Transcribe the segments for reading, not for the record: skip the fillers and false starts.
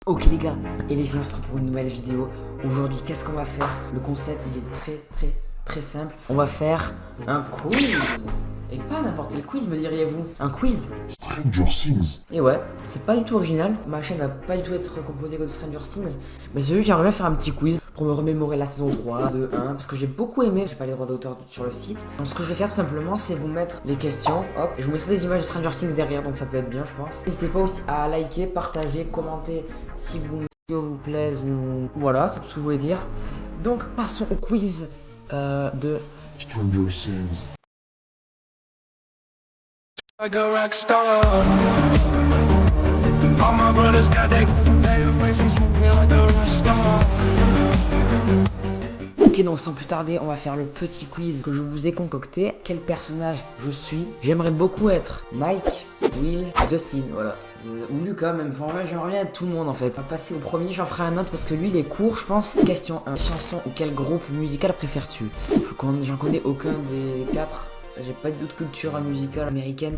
Ok les gars, et les filles on se retrouve pour une nouvelle vidéo. Aujourd'hui qu'est-ce qu'on va faire? Le concept il est très simple. On va faire un quiz. Et pas n'importe quel quiz me diriez-vous. Un quiz Stranger Things. Et ouais, c'est pas du tout original. Ma chaîne va pas du tout être composée comme Stranger Things. Mais c'est juste j'aimerais bien faire un petit quiz pour me remémorer la saison 3 de 1. Parce que j'ai beaucoup aimé, j'ai pas les droits d'auteur sur le site. Donc ce que je vais faire tout simplement c'est vous mettre les questions. Hop, et je vous mettrai des images de Stranger Things derrière. Donc ça peut être bien je pense. N'hésitez pas aussi à liker, partager, commenter si vous vous plaise ou voilà, c'est tout ce que je voulais dire. Donc passons au quiz de Stranger Things. Like a rock star. All my brothers got that makes me smoking like a rock star. Ok, donc sans plus tarder, on va faire le petit quiz que je vous ai concocté. Quel personnage je suis? J'aimerais beaucoup être Mike, Will, Dustin, voilà. Ou Lucas même, enfin ouais, j'aimerais bien être tout le monde en fait. On va passer au premier, j'en ferai un autre parce que lui il est court je pense. Question 1, chanson ou quel groupe musical préfères-tu? J'en connais aucun des quatre. J'ai pas du tout de culture musicale américaine.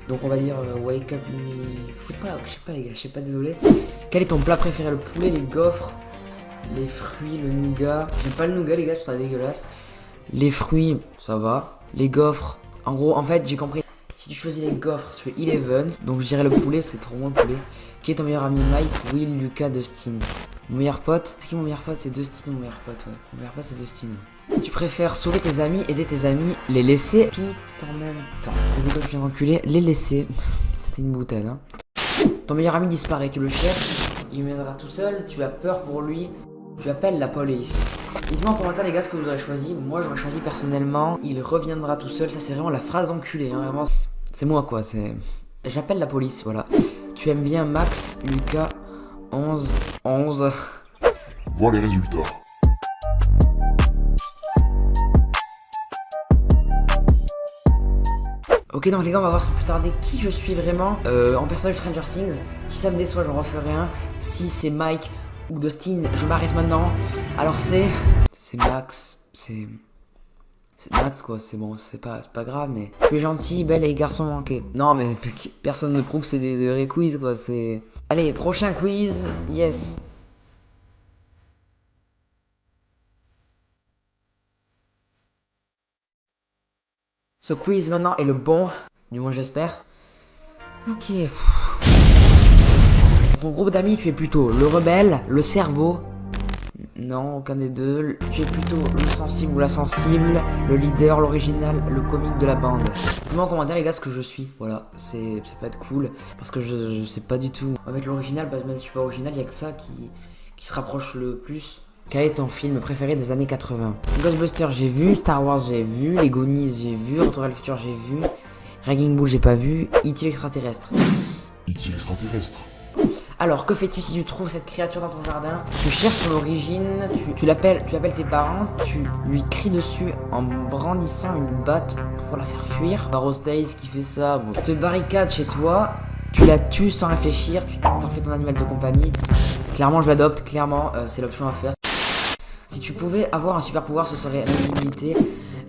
Donc on va dire Wake Up Me. Je sais pas les gars, je sais pas, désolé. Quel est ton plat préféré? Le poulet, les gaufres, les fruits, le nougat. J'aime pas le nougat les gars, je trouve ça dégueulasse. Les fruits, ça va. Les gaufres, en gros, en fait j'ai compris. Si tu choisis les gaufres, tu es Eleven. Donc je dirais le poulet, c'est trop bon le poulet. Qui est ton meilleur ami? Mike, Will, Lucas, Dustin. Mon meilleur pote, c'est qui mon meilleur pote? C'est Dustin, mon meilleur pote, ouais. Mon meilleur pote c'est Dustin. Tu préfères sauver tes amis, aider tes amis, les laisser tout en même temps? Les gars, je viens d'enculer, les laisser. C'était une boutade, hein. Ton meilleur ami disparaît, tu le cherches, il viendra tout seul, tu as peur pour lui, tu appelles la police. Dites-moi en commentaire les gars ce que vous aurez choisi. Moi j'aurais choisi personnellement, il reviendra tout seul, ça c'est vraiment la phrase enculée, hein, vraiment. C'est moi quoi, c'est... J'appelle la police, voilà. Tu aimes bien Max, Lucas, 11. Vois les résultats. Ok donc les gars on va voir sans plus tarder qui je suis vraiment en personnage de Stranger Things. Si ça me déçoit j'en referai un. Si c'est Mike ou Dustin je m'arrête maintenant. Alors c'est Max. C'est Max quoi, c'est bon, c'est pas grave mais... Tu es gentil, belle et garçon manqué. Non mais personne ne prouve que c'est des vrais quiz quoi, c'est... Allez prochain quiz, yes. Ce quiz maintenant est le bon, du moins j'espère. Ok. Ton groupe d'amis, tu es plutôt le rebelle, le cerveau. Non, aucun des deux. Tu es plutôt le sensible ou la sensible, le leader, l'original, le comique de la bande. Dites-moi en commentaire les gars ce que je suis. Voilà, ça peut être cool. Parce que je sais pas du tout. Avec l'original, bah, même si je suis pas original, il y a que ça qui se rapproche le plus. Quel est ton film préféré des années 80? Ghostbusters j'ai vu, Star Wars j'ai vu, Les Goonies j'ai vu, Retour vers le futur j'ai vu, Raging Bull j'ai pas vu, E.T. l'extraterrestre. E.T. l'extraterrestre. Alors que fais-tu si tu trouves cette créature dans ton jardin? Tu cherches son origine, tu appelles tes parents, tu lui cries dessus en brandissant une batte pour la faire fuir. Rose Days qui fait ça, bon. Tu te barricades chez toi, tu la tues sans réfléchir, tu t'en fais ton animal de compagnie. Clairement je l'adopte, clairement c'est l'option à faire. Si tu pouvais avoir un super pouvoir, ce serait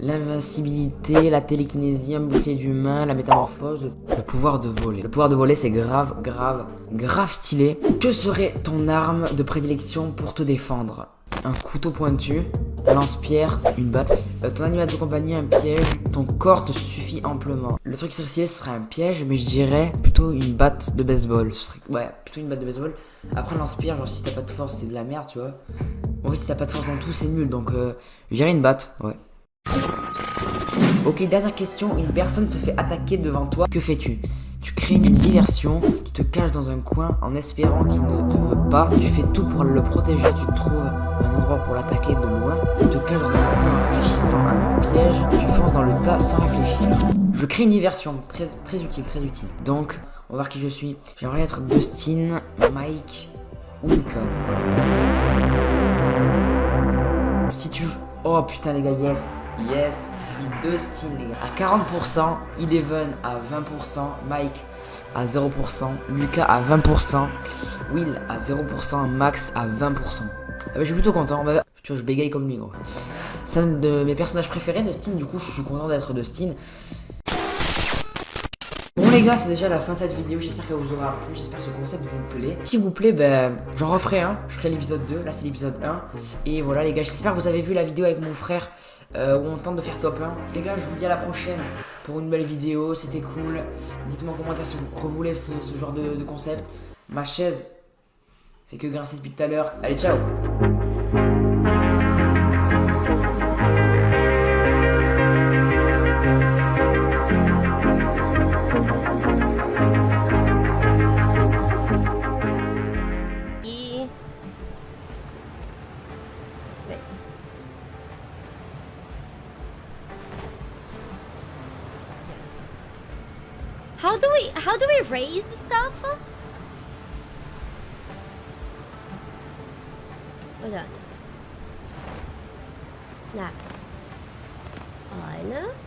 l'invincibilité, la télékinésie, un bouclier d'humain, la métamorphose, le pouvoir de voler. Le pouvoir de voler, c'est grave stylé. Que serait ton arme de prédilection pour te défendre? Un couteau pointu, un lance-pierre, une batte, ton animal de compagnie, un piège, ton corps te suffit amplement. Le truc qui serait stylé, ce serait un piège, mais je dirais plutôt une batte de baseball. Ouais, plutôt une batte de baseball. Après, un lance-pierre, genre si t'as pas de force, c'est de la merde, tu vois. En fait, si t'as pas de force dans tout, c'est nul, donc je dirais une batte, ouais. Ok, dernière question, une personne se fait attaquer devant toi, que fais-tu? Tu crées une diversion, tu te caches dans un coin en espérant qu'il ne te veut pas, tu fais tout pour le protéger, tu trouves un endroit pour l'attaquer de loin, tu te caches dans un coin en réfléchissant à un piège, tu fonces dans le tas sans réfléchir. Je crée une diversion, très utile. Donc, on va voir qui je suis. J'aimerais être Dustin, Mike ou Lucas. Si tu... Oh putain les gars, yes, je suis Dustin les gars. À 40%, Eleven à 20%, Mike à 0%, Lucas à 20%, Will à 0%, Max à 20%. Ah bah, je suis plutôt content, bah, tu vois je bégaye comme lui gros. C'est un de mes personnages préférés Dustin, du coup je suis content d'être Dustin. Bon les gars, c'est déjà la fin de cette vidéo. J'espère qu'elle vous aura plu. J'espère que ce concept vous plaît. S'il vous plaît, ben, j'en referai un. Je ferai l'épisode 2. Là, c'est l'épisode 1. Et voilà, les gars, j'espère que vous avez vu la vidéo avec mon frère où on tente de faire top 1. Les gars, je vous dis à la prochaine pour une belle vidéo. C'était cool. Dites-moi en commentaire si vous revoulez ce genre de concept. Ma chaise fait que grincer depuis tout à l'heure. Allez, ciao! How do we raise the stuff? Hold on. Nah. Eine.